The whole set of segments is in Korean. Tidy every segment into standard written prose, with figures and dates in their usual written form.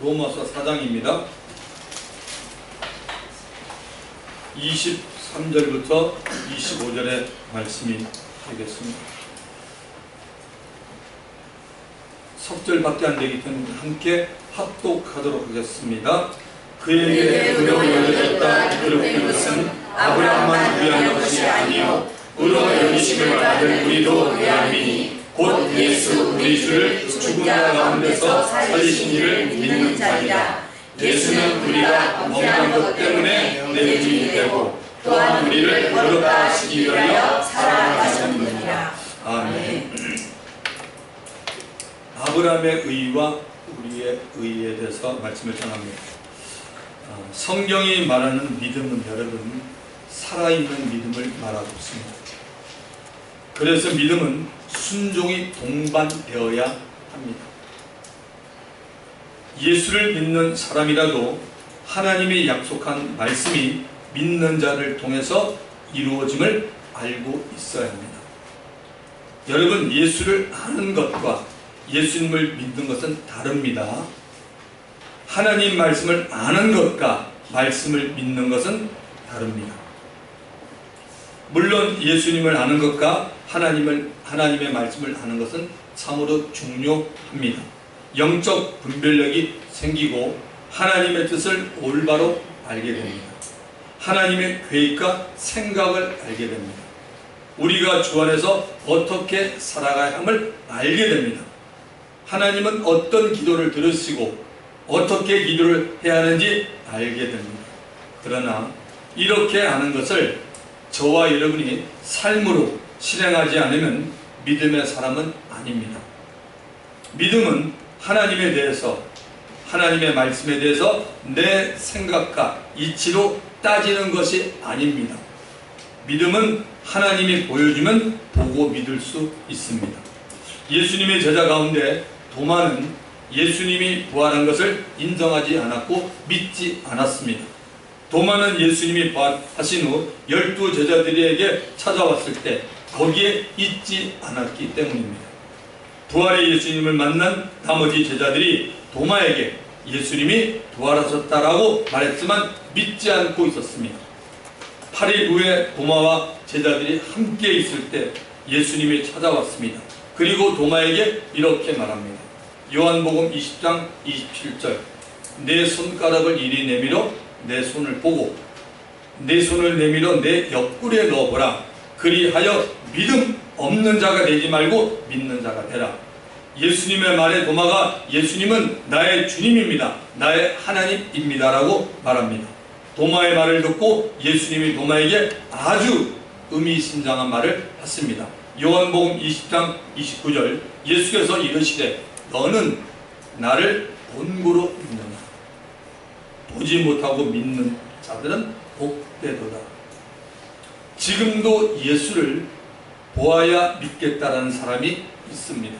로마서 4장입니다. 23절부터 25절의 말씀이 되겠습니다. 석절밖에 안 되기 때문에 함께 합독하도록 하겠습니다. 그에게 의로 여겨졌다. 이르는 것은 아브라함만 위한 것이 아니요 의로 여기심을 받은 우리도 위함이니 곧 예수 우리 주를 죽은 자 가운데서 살리신 이를 믿는 자이라. 예수는 우리가 범죄한 것 때문에 내 주인이 되고 또한 우리를 의롭다 하시기 위하여 살아가신 분이라. 아멘. 아브라함의 의와 우리의 의에 대해서 말씀을 전합니다. 성경이 말하는 믿음은 여러분 살아있는 믿음을 말하고 있습니다. 그래서 믿음은 순종이 동반되어야 합니다. 예수를 믿는 사람이라도 하나님이 약속한 말씀이 믿는 자를 통해서 이루어짐을 알고 있어야 합니다. 여러분, 예수를 아는 것과 예수님을 믿는 것은 다릅니다. 하나님 말씀을 아는 것과 말씀을 믿는 것은 다릅니다. 물론 예수님을 아는 것과 하나님의 말씀을 아는 것은 참으로 중요합니다. 영적 분별력이 생기고 하나님의 뜻을 올바로 알게 됩니다. 하나님의 계획과 생각을 알게 됩니다. 우리가 주 안에서 어떻게 살아가야 함을 알게 됩니다. 하나님은 어떤 기도를 들으시고 어떻게 기도를 해야 하는지 알게 됩니다. 그러나 이렇게 아는 것을 저와 여러분이 삶으로 실행하지 않으면 믿음의 사람은 아닙니다. 믿음은 하나님에 대해서, 하나님의 말씀에 대해서 내 생각과 이치로 따지는 것이 아닙니다. 믿음은 하나님이 보여주면 보고 믿을 수 있습니다. 예수님의 제자 가운데 도마는 예수님이 부활한 것을 인정하지 않았고 믿지 않았습니다. 도마는 예수님이 부활하신 후 12 제자들에게 찾아왔을 때 거기에 있지 않았기 때문입니다. 부활의 예수님을 만난 나머지 제자들이 도마에게 예수님이 부활하셨다라고 말했지만 믿지 않고 있었습니다. 8일 후에 도마와 제자들이 함께 있을 때 예수님이 찾아왔습니다. 그리고 도마에게 이렇게 말합니다. 요한복음 20장 27절 내 손가락을 이리 내밀어 내 손을 보고 내 손을 내밀어 내 옆구리에 넣어보라. 그리하여 믿음 없는 자가 되지 말고 믿는 자가 되라. 예수님의 말에 도마가 예수님은 나의 주님입니다. 나의 하나님입니다 라고 말합니다. 도마의 말을 듣고 예수님이 도마에게 아주 의미심장한 말을 했습니다. 요한복음 20장 29절 예수께서 이르시되 너는 나를 본고로 믿느냐. 보지 못하고 믿는 자들은 복되도다. 지금도 예수를 보아야 믿겠다라는 사람이 있습니다.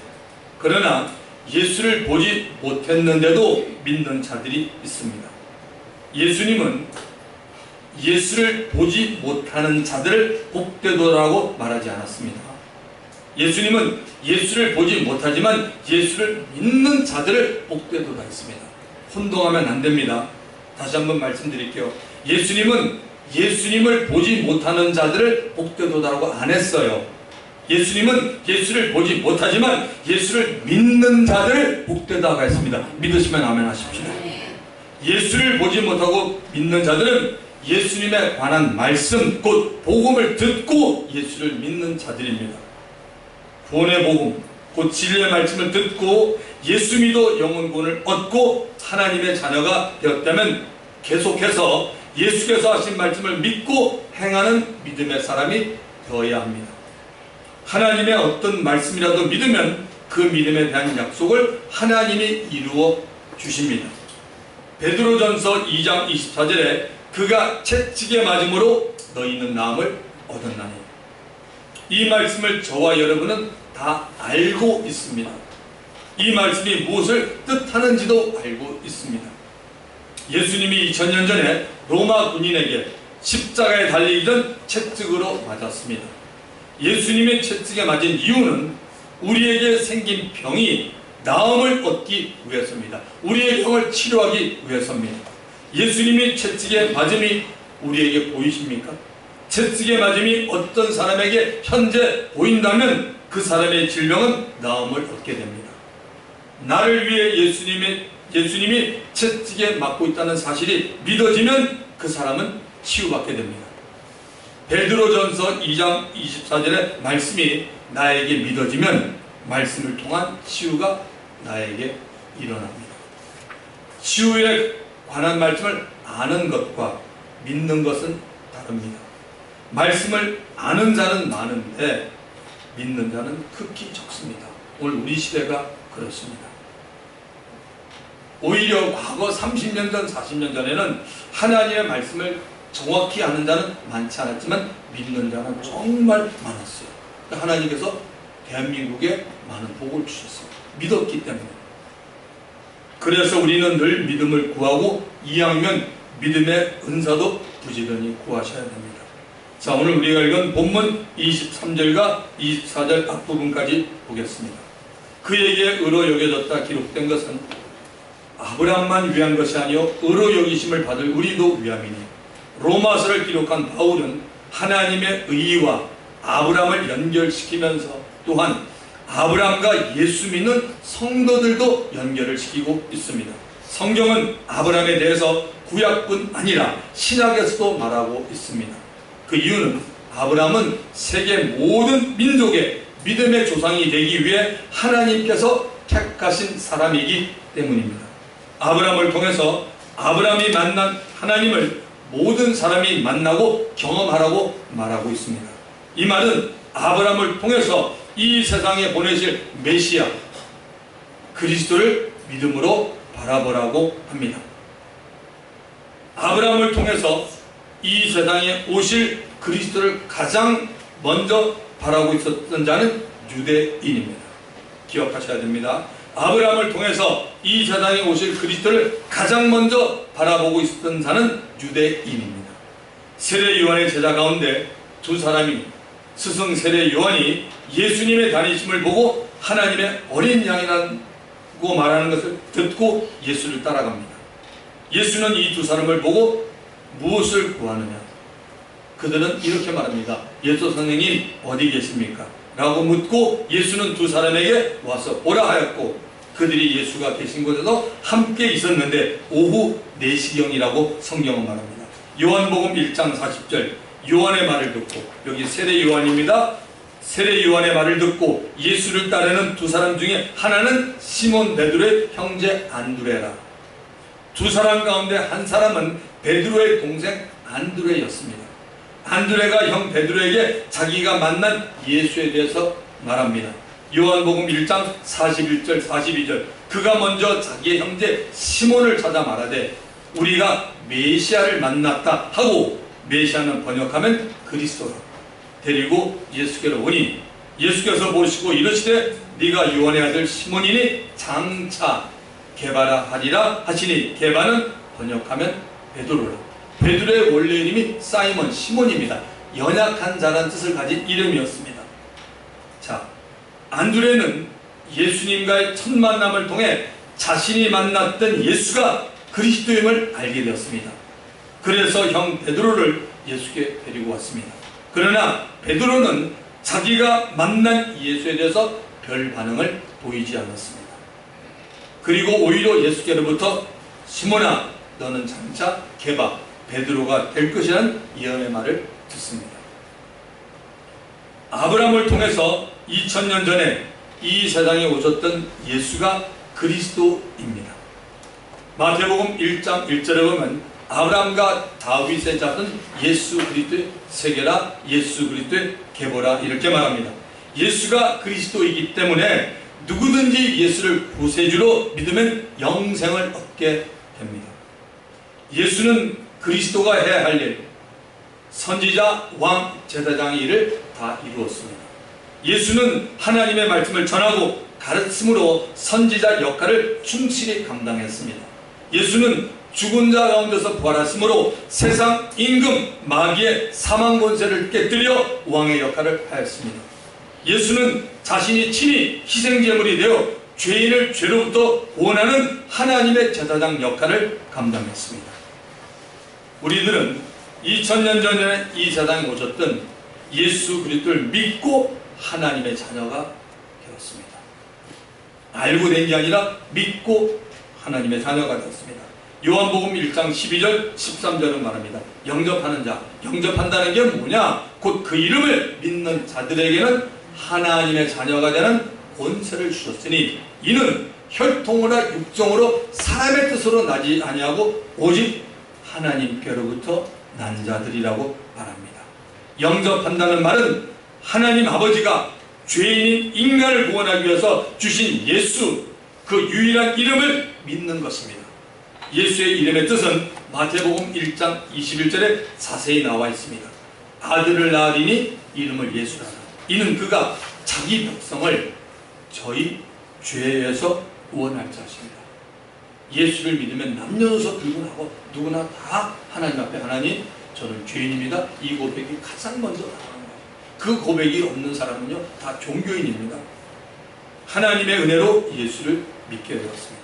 그러나 예수를 보지 못했는데도 믿는 자들이 있습니다. 예수님은 예수를 보지 못하는 자들을 복되도라고 말하지 않았습니다. 예수님은 예수를 보지 못하지만 예수를 믿는 자들을 복되도다 했습니다. 혼동하면 안 됩니다. 다시 한번 말씀드릴게요. 예수님은 예수님을 보지 못하는 자들을 복되도다라고 안 했어요. 예수님은 예수를 보지 못하지만 예수를 믿는 자들을 복되다고 했습니다. 믿으시면 아멘 하십시오. 예수를 보지 못하고 믿는 자들은 예수님에 관한 말씀, 곧 복음을 듣고 예수를 믿는 자들입니다. 구원의 복음, 곧 진리의 말씀을 듣고 예수 믿어 영혼구원을 얻고 하나님의 자녀가 되었다면 계속해서 예수께서 하신 말씀을 믿고 행하는 믿음의 사람이 되어야 합니다. 하나님의 어떤 말씀이라도 믿으면 그 믿음에 대한 약속을 하나님이 이루어 주십니다. 베드로전서 2장 24절에 그가 채찍에 맞음으로 너희는 나음을 얻었나니. 이 말씀을 저와 여러분은 다 알고 있습니다. 이 말씀이 무엇을 뜻하는지도 알고 있습니다. 예수님이 2000년 전에 로마 군인에게 십자가에 달리던 채찍으로 맞았습니다. 예수님의 채찍에 맞은 이유는 우리에게 생긴 병이 나음을 얻기 위해서입니다. 우리의 병을 치료하기 위해서입니다. 예수님이 채찍에 맞음이 우리에게 보이십니까? 채찍에 맞음이 어떤 사람에게 현재 보인다면 그 사람의 질병은 나음을 얻게 됩니다. 나를 위해 예수님이 채찍에 맞고 있다는 사실이 믿어지면 그 사람은 치유받게 됩니다. 베드로전서 2장 24절의 말씀이 나에게 믿어지면 말씀을 통한 치유가 나에게 일어납니다. 치유에 관한 말씀을 아는 것과 믿는 것은 다릅니다. 말씀을 아는 자는 많은데 믿는 자는 극히 적습니다. 오늘 우리 시대가 그렇습니다. 오히려 과거 30년 전, 40년 전에는 하나님의 말씀을 정확히 아는 자는 많지 않았지만 믿는 자는 정말 많았어요. 하나님께서 대한민국에 많은 복을 주셨어요. 믿었기 때문에. 그래서 우리는 늘 믿음을 구하고 이왕이면 믿음의 은사도 부지런히 구하셔야 됩니다. 자, 오늘 우리가 읽은 본문 23절과 24절 앞부분까지 보겠습니다. 그에게 의로 여겨졌다 기록된 것은 아브라함만 위한 것이 아니요 의로 여기심을 받을 우리도 위함이니, 로마서를 기록한 바울은 하나님의 의와 아브라함을 연결시키면서 또한 아브라함과 예수 믿는 성도들도 연결을 시키고 있습니다. 성경은 아브라함에 대해서 구약뿐 아니라 신약에서도 말하고 있습니다. 그 이유는 아브라함은 세계 모든 민족의 믿음의 조상이 되기 위해 하나님께서 택하신 사람이기 때문입니다. 아브라함을 통해서 아브라함이 만난 하나님을 모든 사람이 만나고 경험하라고 말하고 있습니다. 이 말은 아브라함을 통해서 이 세상에 보내실 메시아 그리스도를 믿음으로 바라보라고 합니다. 아브라함을 통해서 이 세상에 오실 그리스도를 가장 먼저 바라고 있었던 자는 유대인입니다. 기억하셔야 됩니다. 아브라함을 통해서 이 세상에 오실 그리스도를 가장 먼저 바라보고 있었던 자는 유대인입니다. 세례 요한의 제자 가운데 두 사람이 스승 세례 요한이 예수님의 다니심을 보고 하나님의 어린 양이라고 말하는 것을 듣고 예수를 따라갑니다. 예수는 이 두 사람을 보고 무엇을 구하느냐? 그들은 이렇게 말합니다. 예수 선생님 어디 계십니까? 라고 묻고 예수는 두 사람에게 와서 보라 하였고, 그들이 예수가 계신 곳에서 함께 있었는데 오후 4시경이라고 성경은 말합니다. 요한복음 1장 40절 요한의 말을 듣고, 여기 세례 요한입니다. 세례 요한의 말을 듣고 예수를 따르는 두 사람 중에 하나는 시몬 베드로의 형제 안드레라. 두 사람 가운데 한 사람은 베드로의 동생 안드레였습니다. 안드레가 형 베드로에게 자기가 만난 예수에 대해서 말합니다. 요한복음 1장 41절 42절 그가 먼저 자기의 형제 시몬을 찾아 말하되 우리가 메시아를 만났다 하고, 메시아는 번역하면 그리스도라. 데리고 예수께로 오니 예수께서 보시고 이르시되 네가 요한의 아들 시몬이니 장차 게바라 하리라 하시니, 게바는 번역하면 베드로라. 베드로의 원래 이름이 사이먼 시몬입니다. 연약한 자라는 뜻을 가진 이름이었습니다. 자, 안드레는 예수님과의 첫 만남을 통해 자신이 만났던 예수가 그리스도임을 알게 되었습니다. 그래서 형 베드로를 예수께 데리고 왔습니다. 그러나 베드로는 자기가 만난 예수에 대해서 별 반응을 보이지 않았습니다. 그리고 오히려 예수께로부터 시몬아 너는 장차 게바 베드로가 될 것이라는 예언의 말을 듣습니다. 아브라함을 통해서 2000년 전에 이 세상에 오셨던 예수가 그리스도입니다. 마태복음 1장 1절에 보면 아브라함과 다윗의 자손 예수 그리스도의 세계라, 예수 그리스도의 계보라 이렇게 말합니다. 예수가 그리스도이기 때문에 누구든지 예수를 구세주로 믿으면 영생을 얻게 됩니다. 예수는 그리스도가 해야 할 일, 선지자, 왕, 제사장의 일을 다 이루었습니다. 예수는 하나님의 말씀을 전하고 가르침으로 선지자 역할을 충실히 감당했습니다. 예수는 죽은 자 가운데서 부활하심으로 세상 임금 마귀의 사망 권세를 깨뜨려 왕의 역할을 하였습니다. 예수는 자신이 친히 희생제물이 되어 죄인을 죄로부터 구원하는 하나님의 제사장 역할을 감당했습니다. 우리들은 2000년 전에 이 세상에 오셨던 예수 그리스도를 믿고 하나님의 자녀가 되었습니다. 알고 된 게 아니라 믿고 하나님의 자녀가 되었습니다. 요한복음 1장 12절 13절은 말합니다. 영접하는 자, 영접한다는 게 뭐냐? 곧 그 이름을 믿는 자들에게는 하나님의 자녀가 되는 권세를 주셨으니 이는 혈통으로 육정으로 사람의 뜻으로 나지 아니하고 오직 하나님께로부터 난 자들이라고 말합니다. 영접한다는 말은 하나님 아버지가 죄인인 인간을 구원하기 위해서 주신 예수, 그 유일한 이름을 믿는 것입니다. 예수의 이름의 뜻은 마태복음 1장 21절에 자세히 나와 있습니다. 아들을 낳으리니 이름을 예수라 하라. 이는 그가 자기 백성을 저희 죄에서 구원할 자십니다. 예수를 믿으면 남녀노소 불문하고 누구나 다 하나님 앞에 하나님 저는 죄인입니다. 이 고백이 가장 먼저 나가는 거예요. 그 고백이 없는 사람은요 다 종교인입니다. 하나님의 은혜로 예수를 믿게 되었습니다.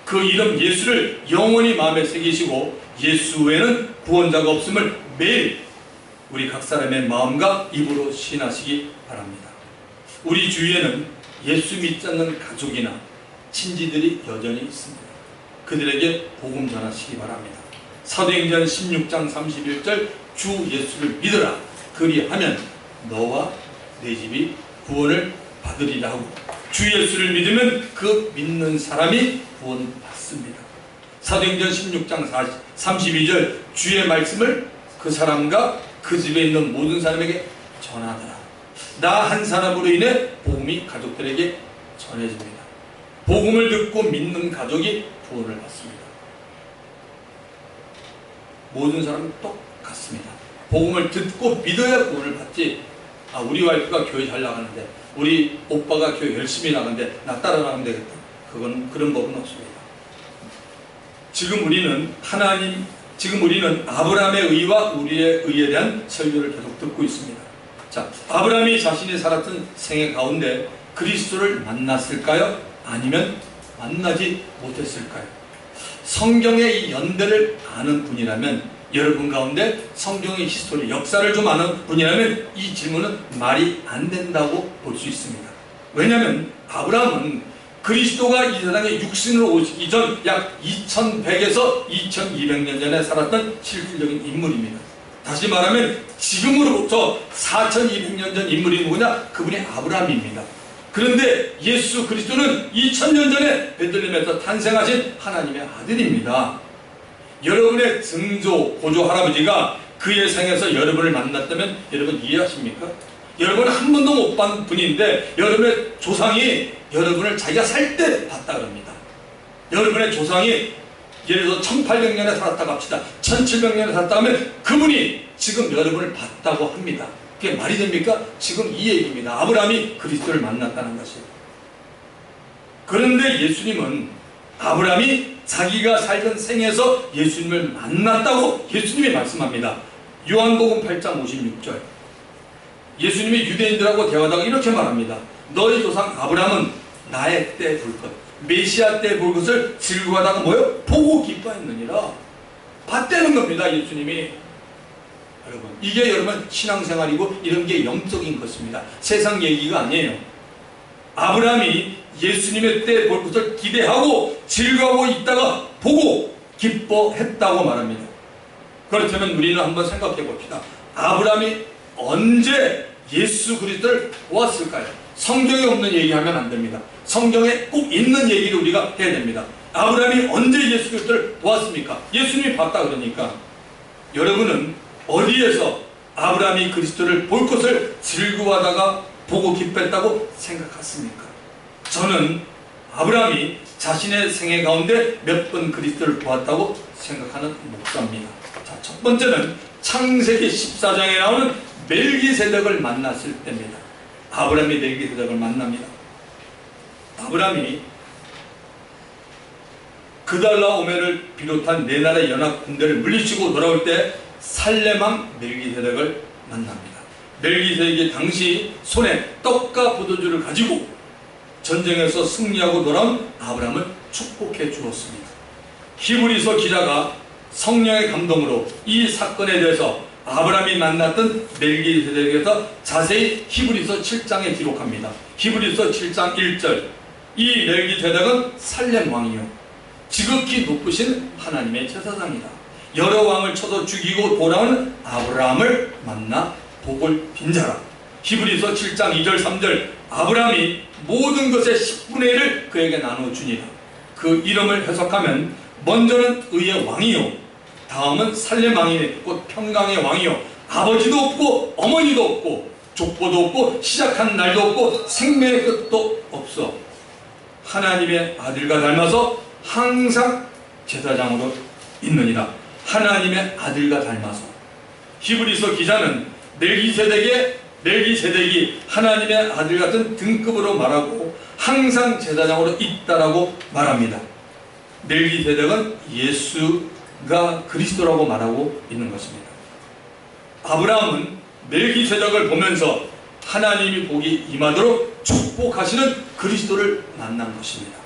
그 이름 예수를 영원히 마음에 새기시고 예수 외에는 구원자가 없음을 매일 우리 각 사람의 마음과 입으로 시인하시기 바랍니다. 우리 주위에는 예수 믿지 않는 가족이나 친지들이 여전히 있습니다. 그들에게 복음 전하시기 바랍니다. 사도행전 16장 31절 주 예수를 믿으라 그리하면 너와 내 집이 구원을 받으리라 하고 주 예수를 믿으면 그 믿는 사람이 구원받습니다. 사도행전 16장 32절 주의 말씀을 그 사람과 그 집에 있는 모든 사람에게 전하더라. 나 한 사람으로 인해 복음이 가족들에게 전해집니다. 복음을 듣고 믿는 가족이 구원을 받습니다. 모든 사람은 똑같습니다. 복음을 듣고 믿어야 구원을 받지. 아, 우리 와이프가 교회 잘 나가는데 우리 오빠가 교회 열심히 나가는데 나 따라 나가면 되겠다. 그런 법은 없습니다. 지금 우리는 아브라함의 의와 우리의 의에 대한 설교를 계속 듣고 있습니다. 자, 아브라함이 자신이 살았던 생애 가운데 그리스도를 만났을까요? 아니면 만나지 못했을까요? 성경의 이 연대를 아는 분이라면 여러분 가운데 성경의 히스토리, 역사를 좀 아는 분이라면 이 질문은 말이 안 된다고 볼 수 있습니다. 왜냐하면 아브라함은 그리스도가 이 세상에 육신으로 오시기 전 약 2100에서 2200년 전에 살았던 실질적인 인물입니다. 다시 말하면 지금으로부터 4200년 전 인물이 누구냐? 그분이 아브라함입니다. 그런데 예수 그리스도는 2000년 전에 베들레헴에서 탄생하신 하나님의 아들입니다. 여러분의 증조, 고조 할아버지가 그의 생에서 여러분을 만났다면 여러분 이해하십니까? 여러분은 한 번도 못 본 분인데 여러분의 조상이 여러분을 자기가 살 때 봤다 그럽니다. 여러분의 조상이 예를 들어서 1800년에 살았다고 합시다. 1700년에 살았다 하면 그분이 지금 여러분을 봤다고 합니다. 그게 말이 됩니까? 지금 이 얘기입니다. 아브라함이 그리스도를 만났다는 것이에요. 그런데 예수님은 아브라함이 자기가 살던 생에서 예수님을 만났다고 예수님이 말씀합니다. 요한복음 8장 56절 예수님이 유대인들하고 대화하다가 이렇게 말합니다. 너희 조상 아브라함은 나의 때 볼 것, 메시아 때 볼 것을 즐거워하다가 뭐요? 보고 기뻐했느니라. 봤다는 겁니다. 예수님이. 여러분, 이게 여러분 신앙생활이고 이런 게 영적인 것입니다. 세상 얘기가 아니에요. 아브라함이 예수님의 때 볼 것을 기대하고 즐거워 있다가 보고 기뻐했다고 말합니다. 그렇다면 우리는 한번 생각해 봅시다. 아브라함이 언제 예수 그리스도를 보았을까요? 성경에 없는 얘기하면 안 됩니다. 성경에 꼭 있는 얘기를 우리가 해야 됩니다. 아브라함이 언제 예수 그리스도를 보았습니까? 예수님이 봤다 그러니까 여러분은 어디에서 아브라함이 그리스도를 볼 것을 즐거워하다가 보고 기뻐했다고 생각하십니까? 저는 아브라함이 자신의 생애 가운데 몇 번 그리스도를 보았다고 생각하는 목사입니다. 자, 첫 번째는 창세기 14장에 나오는 멜기세덱을 만났을 때입니다. 아브라함이 멜기세덱을 만납니다. 아브라함이 그달라오멜을 비롯한 네 나라의 연합 군대를 물리치고 돌아올 때 살렘왕 멜기세덱을 만납니다. 멜기세덱이 당시 손에 떡과 포도주를 가지고 전쟁에서 승리하고 돌아온 아브라함을 축복해 주었습니다. 히브리서 기자가 성령의 감동으로 이 사건에 대해서 아브라함이 만났던 멜기세덱에서 자세히 히브리서 7장에 기록합니다. 히브리서 7장 1절, 이 멜기세덱은 살렘 왕이요 지극히 높으신 하나님의 제사장이다. 여러 왕을 쳐서 죽이고 돌아온 아브라함을 만나 복을 빈 자라. 히브리서 7장 2절 3절, 아브라함이 모든 것의 10분의 1을 그에게 나눠주니라. 그 이름을 해석하면 먼저는 의의 왕이요 다음은 살렘 왕이네, 곧 평강의 왕이요 아버지도 없고 어머니도 없고 족보도 없고 시작한 날도 없고 생명의 끝도 없어 하나님의 아들과 닮아서 항상 제사장으로 있느니라. 하나님의 아들과 닮아서. 히브리서 기자는 멜기세덱이 하나님의 아들 같은 등급으로 말하고 항상 제사장으로 있다라고 말합니다. 멜기세덱은 예수가 그리스도라고 말하고 있는 것입니다. 아브라함은 멜기세덱을 보면서 하나님이 복이 임하도록 축복하시는 그리스도를 만난 것입니다.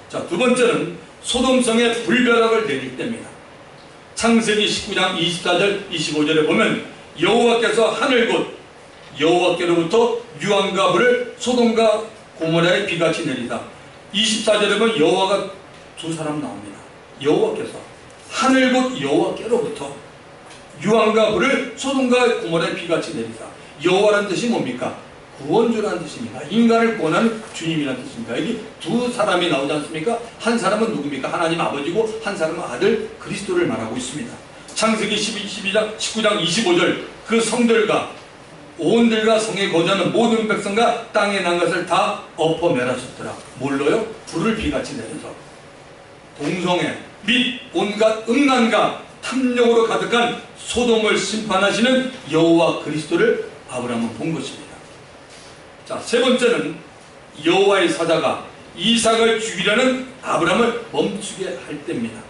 자, 두 번째는 소돔성의 불벼락을 내릴 때입니다. 창세기 19장 24절 25절에 보면 여호와께서 하늘 곧 여호와께로부터 유황과 불을 소돔과 고모라에 비같이 내리다. 24절에 보면 여호와가 두 사람 나옵니다. 여호와께서 하늘 곧 여호와께로부터 유황과 불을 소돔과 고모라에 비같이 내리다. 여호와라는 뜻이 뭡니까? 구원주라는 뜻입니다. 인간을 구원하는 주님이라는 뜻입니다. 여기 두 사람이 나오지 않습니까? 한 사람은 누굽니까? 하나님 아버지고 한 사람은 아들 그리스도를 말하고 있습니다. 창세기 19장 25절, 그 성들과 온들과 성에 거주하는 모든 백성과 땅에 난 것을 다 엎어 멸하셨더라. 뭘로요? 불을 비같이 내려서 동성애 및 온갖 음란과 탐욕으로 가득한 소돔을 심판하시는 여호와 그리스도를 아브라함은 본 것입니다. 자, 세 번째는 여호와의 사자가 이삭을 죽이려는 아브라함을 멈추게 할 때입니다.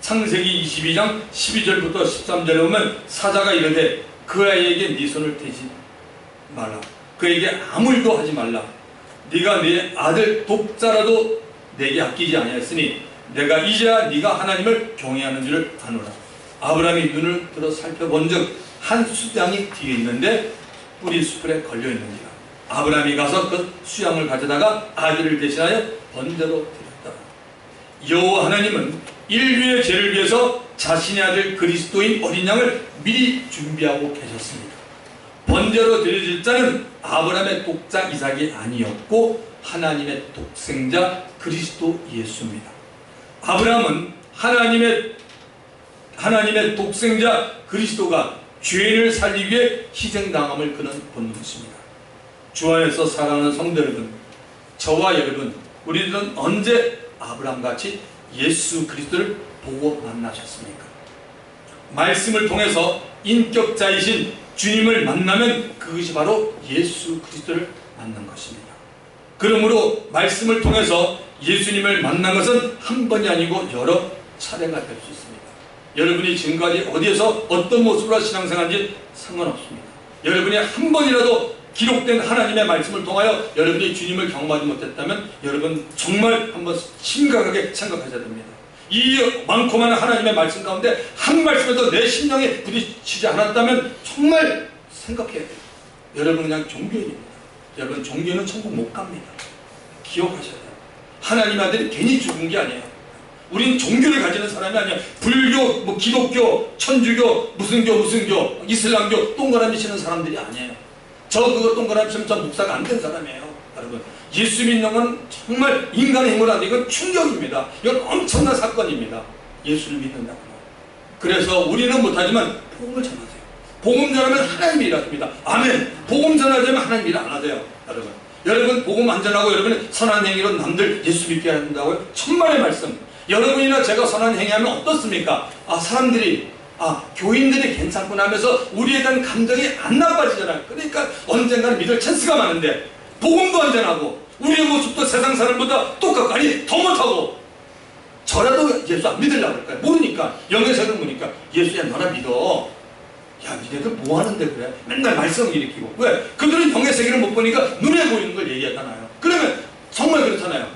창세기 22장 12절부터 13절에 보면 사자가 이르되 그 아이에게 네 손을 대지 말라. 그에게 아무 일도 하지 말라. 네가 네 아들 독자라도 내게 아끼지 아니하였으니 내가 이제야 네가 하나님을 경외하는 줄을 아노라. 아브라함이 눈을 들어 살펴본즉 한 수양이 뒤에 있는데 뿔이 수풀에 걸려있는지라. 아브라함이 가서 그 수양을 가져다가 아들을 대신하여 번제로 드렸다. 여호와 하나님은 인류의 죄를 위해서 자신의 아들 그리스도인 어린 양을 미리 준비하고 계셨습니다. 번제로 드려질 자는 아브라함의 독자 이삭이 아니었고 하나님의 독생자 그리스도 예수입니다. 아브라함은 하나님의 독생자 그리스도가 죄인을 살리기 위해 희생당함을 그는 본 것입니다. 주 안에서 사랑하는 성도 여러분, 저와 여러분, 우리들은 언제 아브라함같이 예수 그리스도를 보고 만나셨습니까? 말씀을 통해서 인격자이신 주님을 만나면 그것이 바로 예수 그리스도를 만난 것입니다. 그러므로 말씀을 통해서 예수님을 만난 것은 한 번이 아니고 여러 차례가 될 수 있습니다. 여러분이 지금까지 어디에서 어떤 모습으로 신앙생활인지 상관없습니다. 여러분이 한 번이라도 기록된 하나님의 말씀을 통하여 여러분이 주님을 경험하지 못했다면 여러분 정말 한번 심각하게 생각하셔야 됩니다. 이 많고 많은 하나님의 말씀 가운데 한 말씀에도 내 심령에 부딪히지 않았다면 정말 생각해야 돼요. 여러분 그냥 종교인입니다. 여러분 종교는 천국 못 갑니다. 기억하셔야 돼요. 하나님의 아들이 괜히 죽은 게 아니에요. 우린 종교를 가지는 사람이 아니야. 불교, 뭐 기독교, 천주교, 무슨 교, 이슬람교 동그라미 치는 사람들이 아니에요. 저 그거 동그라미 치면 저 목사가 안 된 사람이에요. 여러분 예수 믿는 건 정말 인간의 힘으로 안 돼. 이건 충격입니다. 이건 엄청난 사건입니다. 예수를 믿는다고. 그래서 우리는 못하지만 복음을 전하세요. 복음 전하면 하나님이 일하십니다. 아멘. 복음 전하자면 하나님이 일 안 하세요. 여러분 복음 안 전하고 여러분이 선한 행위로 남들 예수 믿게 한다고요? 천만의 말씀. 여러분이나 제가 선한 행위하면 어떻습니까? 사람들이 교인들이 괜찮구나 하면서 우리에 대한 감정이 안 나빠지잖아요. 그러니까 언젠가는 믿을 찬스가 많은데 복음도 안 전하고 우리의 모습도 세상 사람보다 똑같고 아니 더 못하고 저라도 예수 안 믿으려고 할까요? 모르니까 영에서는 보니까 예수야 너나 믿어. 야 니네들 뭐 하는데 그래? 맨날 말썽 일으키고 왜? 그들은 영의 세계를 못 보니까 눈에 보이는 걸 얘기하잖아요. 그러면 정말 그렇잖아요.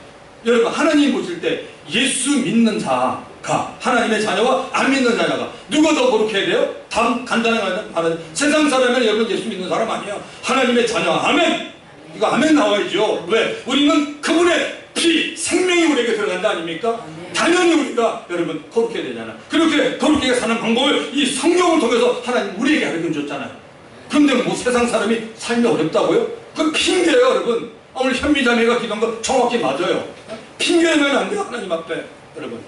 여러분, 하나님 보실 때 예수 믿는 자가, 하나님의 자녀와 안 믿는 자녀가 누가 더 거룩해야 돼요? 간단하게 말하면 세상 사람은 여러분 예수 믿는 사람 아니에요. 하나님의 자녀. 아멘. 이거 아멘 나와야죠. 왜? 우리는 그분의 피, 생명이 우리에게 들어간다 아닙니까? 당연히 우리가 여러분 거룩해야 되잖아요. 그렇게 거룩하게 사는 방법을 이 성경을 통해서 하나님 우리에게 가르쳐 줬잖아요. 그런데 뭐 세상 사람이 삶이 어렵다고요? 그건 핑계예요, 여러분. 오늘 현미자매가 기도한 거 정확히 맞아요. 핑계면 안 돼요, 하나님 앞에. 여러분,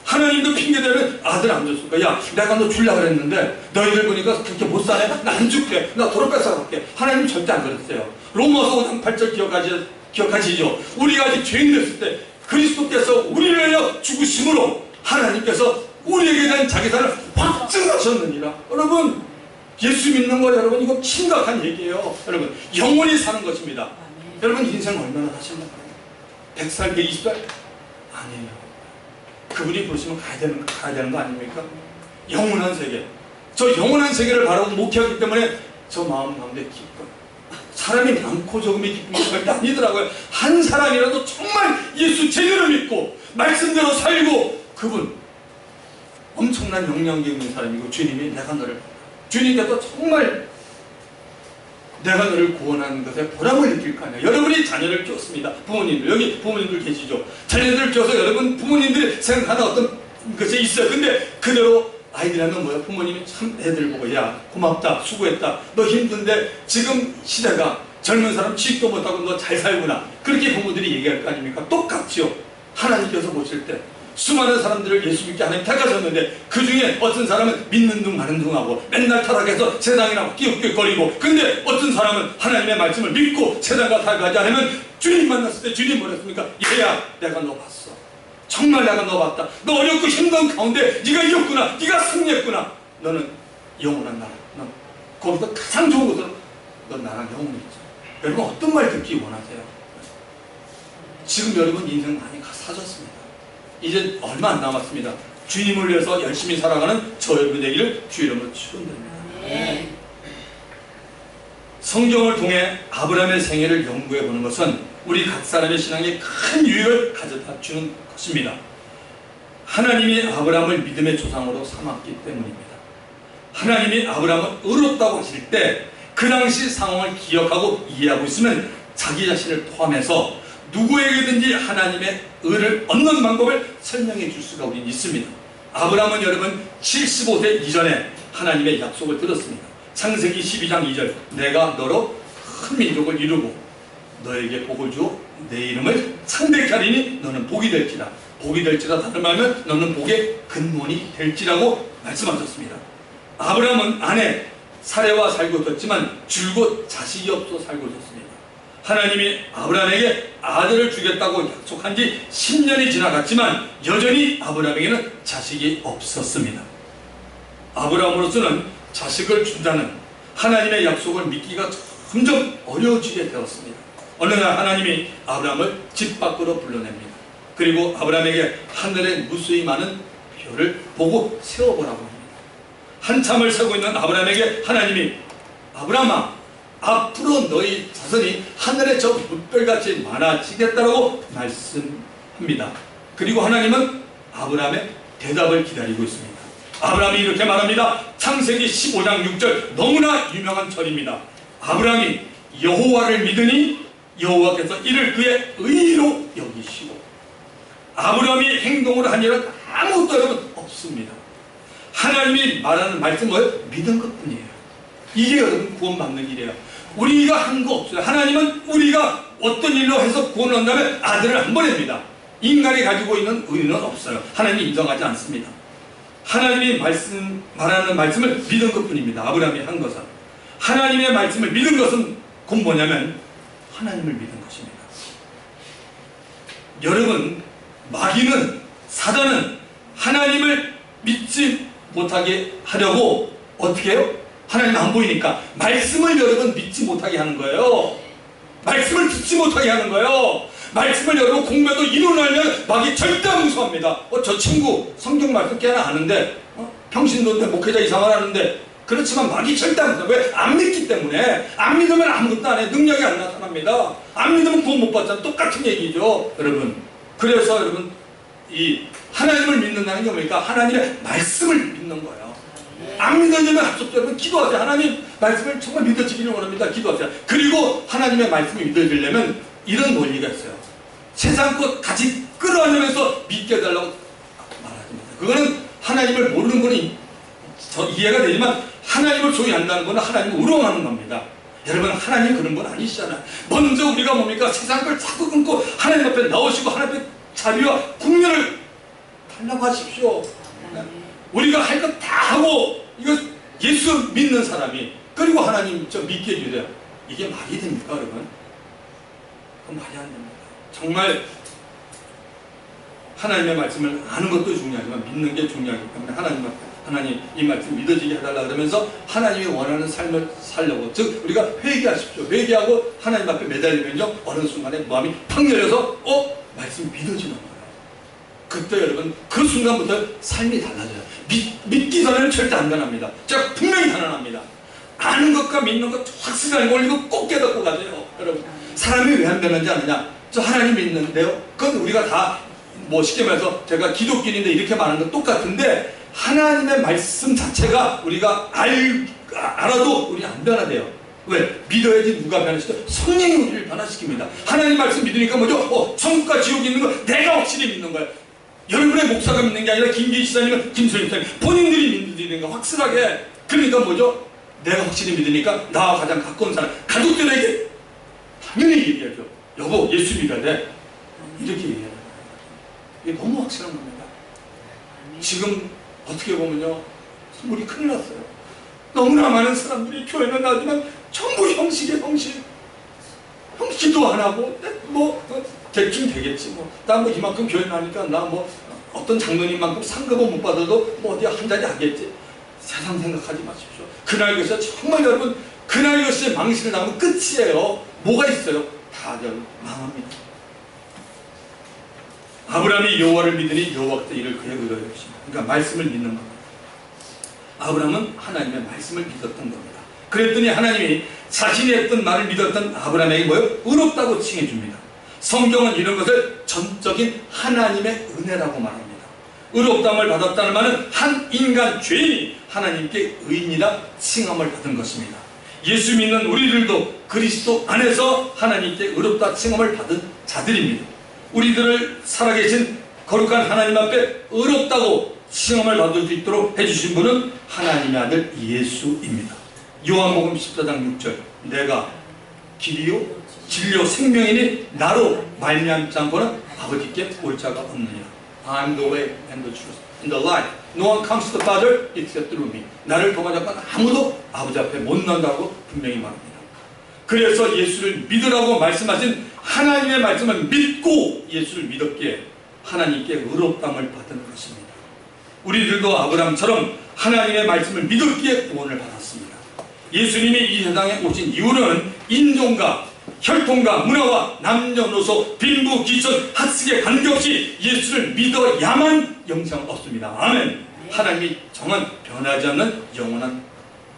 하나님도 핑계대면 아들 안 줬을 거야. 야, 내가 너 주려고 그랬는데 너희들 보니까 그렇게 못 사네? 나 안 줄게. 나 도로 뺏어갈게. 하나님 절대 안 그랬어요. 로마서 5장 8절 기억하시죠? 우리가 아직 죄인 됐을 때 그리스도께서 우리를 위하여 죽으심으로 하나님께서 우리에게 대한 자기 사랑을 확증하셨느니라. 여러분, 예수 믿는 거 여러분 이거 심각한 얘기예요. 여러분, 영원히 사는 것입니다. 여러분, 인생 얼마나 사십니까? 100살, 120살? 아니에요. 그분이 부르시면 가야 되는 거 아닙니까? 영원한 세계. 저 영원한 세계를 바라고 목회하기 때문에 저 마음 가운데 기뻐요. 사람이 많고 적음이 기쁜 게 절대 아니더라고요. 한 사람이라도 정말 예수 제대로 믿고 말씀대로 살고, 그분 엄청난 영향력 있는 사람이고, 주님이 내가 너를, 주님께서 정말 내가 너를 구원하는 것에 보람을 느낄 거 아니에요. 여러분이 자녀를 키웠습니다. 부모님들, 여기 부모님들 계시죠? 자녀들을 키워서 여러분 부모님들이 생각하는 어떤 것이 있어요. 근데 그대로 아이들이 하면 뭐예요? 부모님이 참 애들 보고, 야 고맙다, 수고했다, 너 힘든데 지금 시대가 젊은 사람 취직도 못하고 너 잘 살구나, 그렇게 부모들이 얘기할 거 아닙니까? 똑같지요. 하나님께서 보실 때 수많은 사람들을 예수 믿게 하나님 택하셨는데 그 중에 어떤 사람은 믿는 둥 마는 둥 하고 맨날 타락해서 세상이랑 끼웃끼웃거리고, 근데 어떤 사람은 하나님의 말씀을 믿고 세상과 타락하지 않으면 주님 만났을 때 주님 뭐랬습니까? 얘야, 내가 너 봤어. 정말 내가 너 봤다. 너 어렵고 힘든 가운데 네가 이겼구나. 네가 승리했구나. 너는 영원한 나라. 넌 거기서 가장 좋은 것으로 넌 나랑 영원히 있어. 여러분, 어떤 말 듣기 원하세요? 지금 여러분 인생 많이 사셨습니다. 이제 얼마 안 남았습니다. 주님을 위해서 열심히 살아가는 저 여러분 되기를 주 이름으로 축원드립니다. 네. 성경을 통해 아브라함의 생애를 연구해 보는 것은 우리 각 사람의 신앙에 큰 유익을 가져다 주는 것입니다. 하나님이 아브라함을 믿음의 조상으로 삼았기 때문입니다. 하나님이 아브라함을 의롭다고 하실 때 그 당시 상황을 기억하고 이해하고 있으면 자기 자신을 포함해서 누구에게든지 하나님의 의를 얻는 방법을 설명해 줄 수가 우린 있습니다. 아브라함은 여러분 75세 이전에 하나님의 약속을 들었습니다. 창세기 12장 2절, 내가 너로 큰 민족을 이루고 너에게 복을 주어 내 이름을 창대케 하리니 너는 복이 될지라. 복이 될지라 다른 말하면 너는 복의 근원이 될지라고 말씀하셨습니다. 아브라함은 아내 사레와 살고 있었지만 줄곧 자식이 없어 살고 있었습니다. 하나님이 아브라함에게 아들을 주겠다고 약속한 지 10년이 지나갔지만 여전히 아브라함에게는 자식이 없었습니다. 아브라함으로서는 자식을 준다는 하나님의 약속을 믿기가 점점 어려워지게 되었습니다. 어느 날 하나님이 아브라함을 집 밖으로 불러냅니다. 그리고 아브라함에게 하늘에 무수히 많은 별을 보고 세워보라고 합니다. 한참을 세고 있는 아브라함에게 하나님이 아브라함아, 앞으로 너희 자손이 하늘의 저 물별같이 많아지겠다라고 말씀합니다. 그리고 하나님은 아브라함의 대답을 기다리고 있습니다. 아브라함이 이렇게 말합니다. 창세기 15장 6절, 너무나 유명한 절입니다. 아브라함이 여호와를 믿으니 여호와께서 이를 그의 의로 여기시고. 아브라함이 행동으로 한 일은 아무것도 여러분 없습니다. 하나님이 말하는 말씀은 뭐예요? 믿은 것뿐이에요. 이게 여러분 구원받는 일이에요. 우리가 한 거 없어요. 하나님은 우리가 어떤 일로 해서 구원을 한다면 아들을 안 보냅니다. 인간이 가지고 있는 의는 없어요. 하나님이 인정하지 않습니다. 하나님이 말하는 말씀을 믿은 것뿐입니다. 아브라함이 한 것은. 하나님의 말씀을 믿은 것은 곧 뭐냐면 하나님을 믿은 것입니다. 여러분, 마귀는, 사단은 하나님을 믿지 못하게 하려고 어떻게 해요? 하나님 안 보이니까 말씀을 여러분 믿지 못하게 하는 거예요. 말씀을 듣지 못하게 하는 거예요. 말씀을 여러분 공부해도 이론을 알면 마귀 절대 안 무서워합니다. 저 친구 성경 말씀 꽤나 아는데 평신도인데 목회자 이상을 하는데 그렇지만 마귀 절대 안 믿어요. 왜? 안 믿기 때문에. 안 믿으면 아무것도 안 해. 능력이 안 나타납니다. 안 믿으면 구원 못 받잖아. 똑같은 얘기죠, 여러분. 그래서 여러분, 이 하나님을 믿는다는 게 뭡니까? 하나님의 말씀을 믿는 거예요. 안 믿어지면 합섭죠. 여러분, 기도하세요. 하나님 말씀을 정말 믿어지기를 원합니다. 기도하세요. 그리고 하나님의 말씀이 믿어지려면 이런 원리가 있어요. 세상 것 같이 끌어안으면서 믿게 해달라고 말합니다. 그거는 하나님을 모르는 분이 이해가 되지만, 하나님을 소위 안다는 것은 하나님을 우롱하는 겁니다. 여러분, 하나님 그런 분 아니시잖아요. 먼저 우리가 뭡니까? 세상 걸 자꾸 끊고 하나님 앞에 나오시고 하나님 앞에 자비와 국면을 달라고 하십시오. 우리가 할 것 다 하고 이거 예수 믿는 사람이 그리고 하나님 저 믿게 해주세요. 이게 말이 됩니까, 여러분? 그건 말이 안 됩니다. 정말 하나님의 말씀을 아는 것도 중요하지만 믿는 게 중요하기 때문에 하나님 이 말씀 믿어지게 해달라 그러면서 하나님이 원하는 삶을 살려고, 즉 우리가 회개하십시오. 회개하고 하나님 앞에 매달리면요, 어느 순간에 마음이 팍 열려서 말씀이 믿어지는 거예요. 그때 여러분, 그 순간부터 삶이 달라져요. 믿기 전에는 절대 안 변합니다. 제가 분명히 단언합니다. 아는 것과 믿는 것 확실하게 올리고 꼭 깨닫고 가세요. 여러분, 사람이 왜 안 변하지 않느냐? 저 하나님 믿는데요, 그건 우리가 다 쉽게 말해서 제가 기독교인인데 이렇게 말하는 건 똑같은데, 하나님의 말씀 자체가 우리가 알아도 우리 안 변화돼요. 왜? 믿어야지. 누가 변화시켜? 성령이 우리를 변화시킵니다. 하나님 말씀 믿으니까 뭐죠? 천국과 지옥이 있는 거 내가 확실히 믿는 거예요. 여러분의 목사가 믿는 게 아니라 김기희 지사님은 김소희 지사님 본인들이 믿는 거 확실하게. 그러니까 뭐죠? 내가 확실히 믿으니까 나와 가장 가까운 사람 가족들에게 당연히 얘기하죠. 여보, 예수 믿어야 돼. 이렇게 얘기해요. 이게 너무 확실한 겁니다. 지금 어떻게 보면요, 우리 큰일 났어요. 너무나 많은 사람들이 교회는 나지만 전부 형식이에요. 형식. 기도 안 하고 대충 되겠지 나 이만큼 교회 나니까 나 어떤 장로님만큼 상급은 못 받아도 어디 한 자리 하겠지. 세상 생각하지 마십시오. 그날 것이 정말 여러분, 그날 것이 망신을 당하면 끝이에요. 뭐가 있어요? 다 망합니다. 아브라함이 여호와를 믿으니 여호와께서 이를 그의 의로 여기시니라. 그러니까 말씀을 믿는 겁니다. 아브라함은 하나님의 말씀을 믿었던 겁니다. 그랬더니 하나님이 자신이 했던 말을 믿었던 아브라함에게 의롭다고 칭해줍니다. 성경은 이런 것을 전적인 하나님의 은혜라고 말합니다. 의롭다함을 받았다는 말은 한 인간 죄인이 하나님께 의인이라 칭함을 받은 것입니다. 예수 믿는 우리들도 그리스도 안에서 하나님께 의롭다 칭함을 받은 자들입니다. 우리들을 살아계신 거룩한 하나님 앞에 의롭다고 칭함을 받을 수 있도록 해주신 분은 하나님의 아들 예수입니다. 요한복음 14장 6절, 내가 길이요 진리요 생명이니 나로 말미암지 않고는 아버지께 올 자가 없느니라. I'm the way and the truth and the life. No one comes to the Father except through me. 나를 통하여는 아무도 아버지 앞에 못 난다고 분명히 말합니다. 그래서 예수를 믿으라고 말씀하신 하나님의 말씀을 믿고 예수를 믿었기에 하나님께 의롭다함을 받은 것입니다. 우리들도 아브라함처럼 하나님의 말씀을 믿었기에 구원을 받았습니다. 예수님이 이 세상에 오신 이유는 인종과 혈통과 문화와 남녀노소 빈부 기촌 학식에 관계없이 예수를 믿어야만 영생을 얻습니다. 아멘. 하나님이 정한 변하지 않는 영원한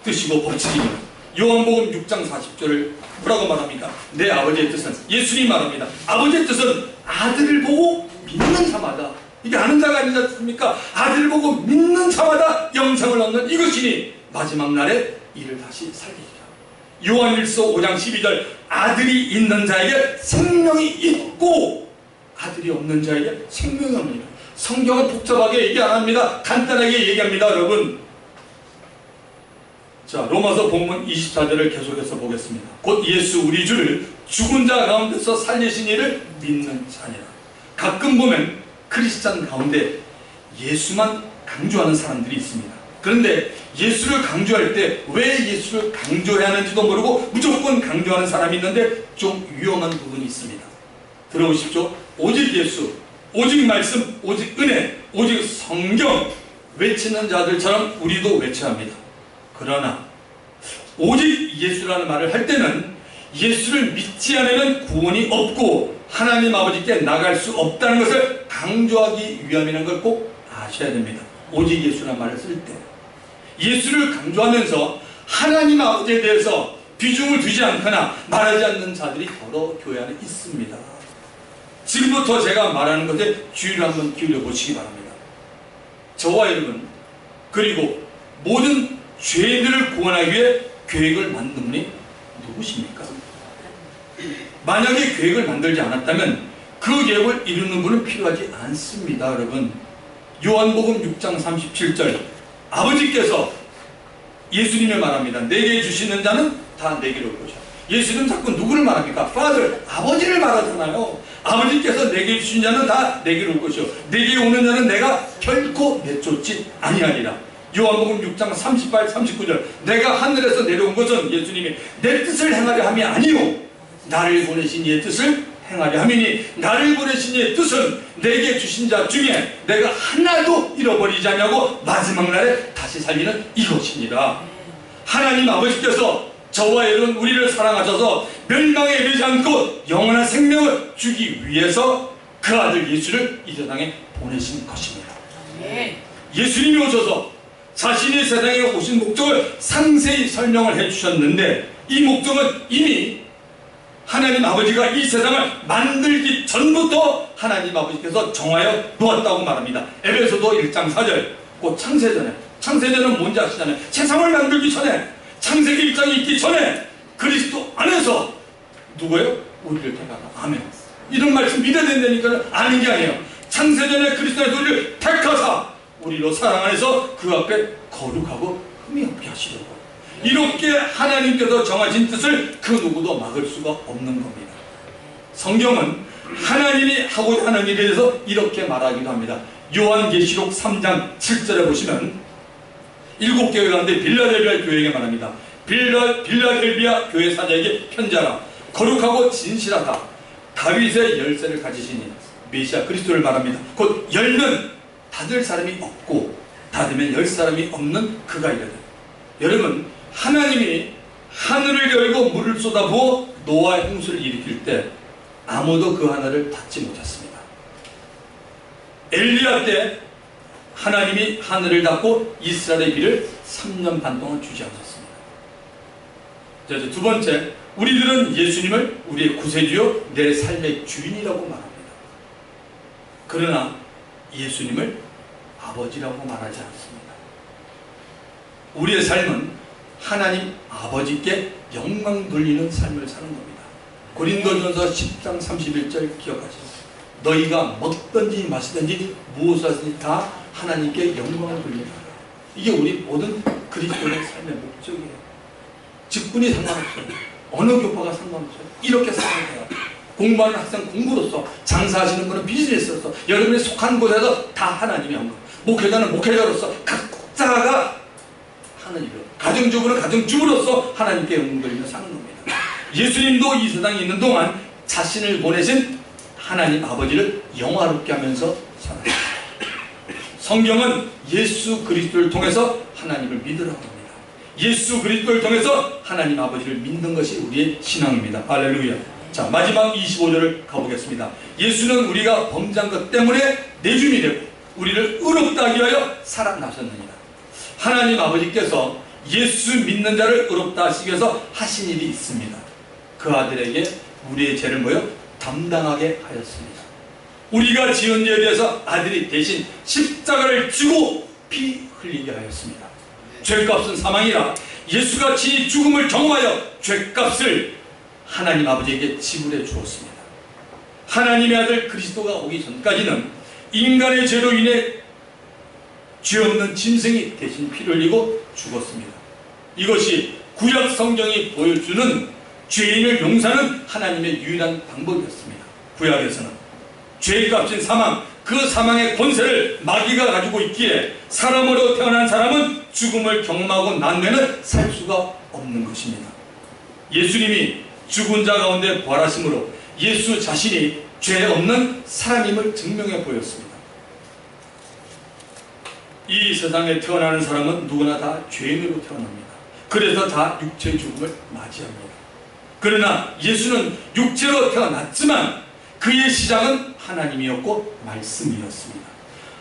뜻이고 법칙입니다. 요한복음 6장 40절을 뭐라고 말합니까? 내 아버지의 뜻은, 예수님이 말합니다. 아버지의 뜻은 아들을 보고 믿는 자마다, 이게 아는 자가 아니지 않습니까? 아들을 보고 믿는 자마다 영생을 얻는 이것이니 마지막 날에 이를 다시 살리리라. 요한일서 5장 12절, 아들이 있는 자에게 생명이 있고 아들이 없는 자에게 생명이 없느니라. 성경은 복잡하게 얘기 안 합니다. 간단하게 얘기합니다, 여러분. 자, 로마서 본문 24절을 계속해서 보겠습니다. 곧 예수 우리 주를 죽은 자 가운데서 살리신 이를 믿는 자니라. 가끔 보면 크리스찬 가운데 예수만 강조하는 사람들이 있습니다. 그런데 예수를 강조할 때 왜 예수를 강조해야 하는지도 모르고 무조건 강조하는 사람이 있는데 좀 위험한 부분이 있습니다. 들어보십시오. 오직 예수, 오직 말씀, 오직 은혜, 오직 성경 외치는 자들처럼 우리도 외쳐야 합니다. 그러나 오직 예수라는 말을 할 때는 예수를 믿지 않으면 구원이 없고 하나님 아버지께 나갈 수 없다는 것을 강조하기 위함이라는 걸 꼭 아셔야 됩니다. 오직 예수라는 말을 쓸 때 예수를 강조하면서 하나님 아버지에 대해서 비중을 두지 않거나 말하지 않는 자들이 여러 교회 안에 있습니다. 지금부터 제가 말하는 것에 주의를 한번 기울여 보시기 바랍니다. 저와 여러분, 그리고 모든 죄인들을 구원하기 위해 계획을 만든 분이 누구십니까? 만약에 계획을 만들지 않았다면 그 계획을 이루는 분은 필요하지 않습니다. 여러분, 요한복음 6장 37절, 아버지께서 예수님을 말합니다. 내게 주시는 자는 다 내게로 올 것이다. 예수님 자꾸 누구를 말합니까? Father, 아버지를 말하잖아요. 아버지께서 내게 주신 자는 다 내게로 올 것이요, 내게 오는 자는 내가 결코 내쫓지 아니하리라. 요한복음 6장 38, 39절, 내가 하늘에서 내려온 것은 예수님이 내 뜻을 행하려 함이 아니요 나를 보내신 이의 뜻을 행하려 함이니, 나를 보내신 이의 뜻은 내게 주신 자 중에 내가 하나도 잃어버리지 않냐고 마지막 날에 다시 살리는 이것입니다. 하나님 아버지께서 저와 여러분 우리를 사랑하셔서 멸망에 이르지 않고 영원한 생명을 주기 위해서 그 아들 예수를 이 세상에 보내신 것입니다. 예수님이 오셔서 자신이 세상에 오신 목적을 상세히 설명을 해주셨는데, 이 목적은 이미 하나님 아버지가 이 세상을 만들기 전부터 하나님 아버지께서 정하여 놓았다고 말합니다. 에베소서 1장 4절, 곧 창세전에, 창세전은 뭔지 아시잖아요. 세상을 만들기 전에, 창세기 1장이 있기 전에 그리스도 안에서 누구예요? 우리를 택하라. 아멘. 이런 말씀 믿어야 된다니까 아는 게 아니에요. 창세전에 그리스도 안에서 우리를 택하사 우리로 사랑 안에서 그 앞에 거룩하고 흠이 없게 하시려고, 이렇게 하나님께서 정하신 뜻을 그 누구도 막을 수가 없는 겁니다. 성경은 하나님이 하고자 하는 일에 대해서 이렇게 말하기도 합니다. 요한계시록 3장 7절에 보시면 7교회 가운데 빌라델비아 교회에게 말합니다. 빌라델비아 교회 사자에게 편지하라. 거룩하고 진실하다. 다윗의 열쇠를 가지시니, 메시아 그리스도를 말합니다. 곧 열면 닫을 사람이 없고 닫으면 열 사람이 없는 그가 이르되. 여러분, 하나님이 하늘을 열고 물을 쏟아부어 노아의 홍수를 일으킬 때 아무도 그 하늘을 닫지 못했습니다. 엘리야 때 하나님이 하늘을 닫고 이스라엘의 비를 3년 반 동안 주지 않았습니다. 자, 두 번째, 우리들은 예수님을 우리의 구세주요 내 삶의 주인이라고 말합니다. 그러나 예수님을 아버지라고 말하지 않습니다. 우리의 삶은 하나님 아버지께 영광 돌리는 삶을 사는 겁니다. 고린도전서 10장 31절 기억하시죠? 너희가 먹든지 마시든지 무엇을 하든지 다 하나님께 영광을 돌리라. 이게 우리 모든 그리스도인의 삶의 목적이에요. 직분이 상관없어요. 어느 교파가 상관없어요. 이렇게 살아야 돼요. 공부하는 학생 공부로서, 장사하시는 분은 비즈니스로서, 여러분이 속한 곳에서 다 하나님의 영광, 목회자는 목회자로서 각자가 하는 일을, 가정주부는 가정주부로서 하나님께 영광 돌리며 사는 겁니다. 예수님도 이 세상에 있는 동안 자신을 보내신 하나님 아버지를 영화롭게 하면서 살아요. 성경은 예수 그리스도를 통해서 하나님을 믿으라고 합니다. 예수 그리스도를 통해서 하나님 아버지를 믿는 것이 우리의 신앙입니다. 할렐루야. 자, 마지막 25절을 가보겠습니다. 예수는 우리가 범죄한 것 때문에 내줌이 되고 우리를 의롭다 하기 위하여 살아나셨느니라. 하나님 아버지께서 예수 믿는 자를 의롭다 하시기 위해서 하신 일이 있습니다. 그 아들에게 우리의 죄를 뭐요? 담당하게 하였습니다. 우리가 지은 죄에 대해서 아들이 대신 십자가를 지고 피 흘리게 하였습니다. 죄값은 사망이라 예수가 지 죽음을 경험하여 죄값을 하나님 아버지에게 지불해 주었습니다. 하나님의 아들 그리스도가 오기 전까지는 인간의 죄로 인해 죄 없는 짐승이 대신 피를 흘리고 죽었습니다. 이것이 구약 성경이 보여주는 죄인을 용서하는 하나님의 유일한 방법이었습니다. 구약에서는 죄값인 사망, 그 사망의 권세를 마귀가 가지고 있기에 사람으로 태어난 사람은 죽음을 경험하고 난 후에는 살 수가 없는 것입니다. 예수님이 죽은 자 가운데 부활하심으로 예수 자신이 죄 없는 사람임을 증명해 보였습니다. 이 세상에 태어나는 사람은 누구나 다 죄인으로 태어납니다. 그래서 다 육체의 죽음을 맞이합니다. 그러나 예수는 육체로 태어났지만 그의 시작은 하나님이었고 말씀이었습니다.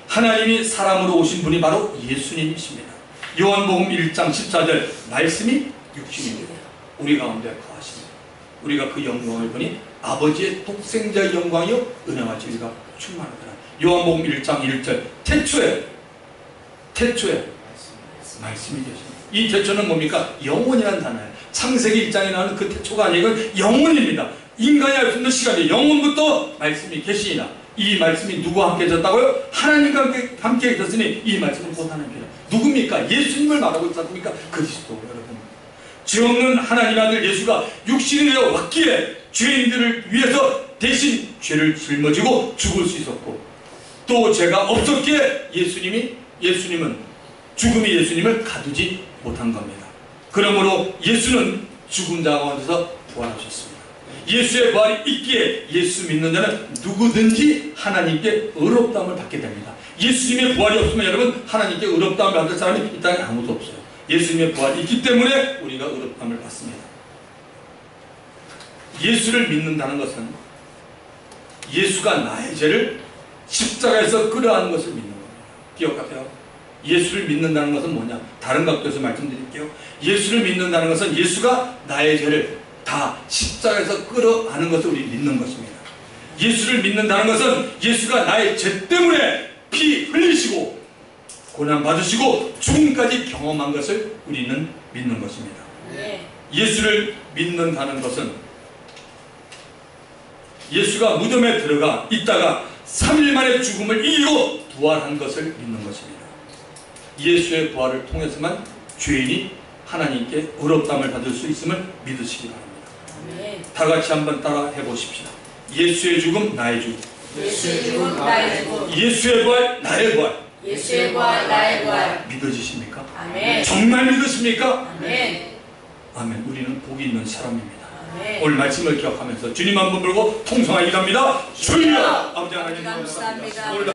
하나님이 사람으로 오신 분이 바로 예수님이십니다. 요한복음 1장 14절 말씀이 육신이 되어 우리 가운데 거하시니 우리가 그 영광을 보니 아버지의 독생자의 영광이요 은혜와 진리가 충만하더라. 요한복음 1장 1절 태초에 말씀이 계십니다. 이 태초는 뭡니까? 영원이라는 단어예요. 창세기 1장에 나오는 그 태초가 아니고 영원입니다. 인간이 알 수 없는 시간에 영원부터 말씀이 계시니라. 이 말씀이 누구와 함께 계셨다고요? 하나님과 함께 계셨으니 이 말씀은 곧 하나님께서 누굽니까? 예수님을 말하고 있습니까? 그리스도 여러분. 죄 없는 하나님 아들 예수가 육신이 되어 왔기에 죄인들을 위해서 대신 죄를 짊어지고 죽을 수 있었고 또 죄가 없었기에 예수님은 죽음이 예수님을 가두지 못한 겁니다. 그러므로 예수는 죽음 가운데서 부활하셨습니다. 예수의 부활이 있기에 예수 믿는 자는 누구든지 하나님께 의롭다함을 받게 됩니다. 예수님의 부활이 없으면 여러분 하나님께 의롭다함을 받을 사람이 이 땅에 아무도 없어요. 예수님의 부활이 있기 때문에 우리가 의롭다함을 받습니다. 예수를 믿는다는 것은 예수가 나의 죄를 십자가에서 끌어안은 것을 믿는 겁니다. 기억하세요. 예수를 믿는다는 것은 뭐냐? 다른 각도에서 말씀드릴게요. 예수를 믿는다는 것은 예수가 나의 죄를 다 십자가에서 끌어안은 것을 우리 믿는 것입니다. 예수를 믿는다는 것은 예수가 나의 죄 때문에 피 흘리시고 고난 받으시고 죽음까지 경험한 것을 우리는 믿는 것입니다. 예수를 믿는다는 것은 예수가 무덤에 들어가 있다가 3일 만에 죽음을 이기고 부활한 것을 믿는 것입니다. 예수의 부활을 통해서만 죄인이 하나님께 의롭다함을 받을 수 있음을 믿으시기 바랍니다. 다 같이 한번 따라 해보십시다. 예수의 죽음 나의 죽음, 예수의 죽음 나의 죽음, 예수의 부활 나의 부활. 예수의 부활 나의 부활. 믿어지십니까? 아멘. 정말 믿으십니까? 아멘. 아멘. 우리는 복이 있는 사람입니다. 아멘. 오늘 말씀을 기억하면서 주님 한 번 불고 통성하기 합니다. 주여! 아버지 하나님 감사합니다. 오늘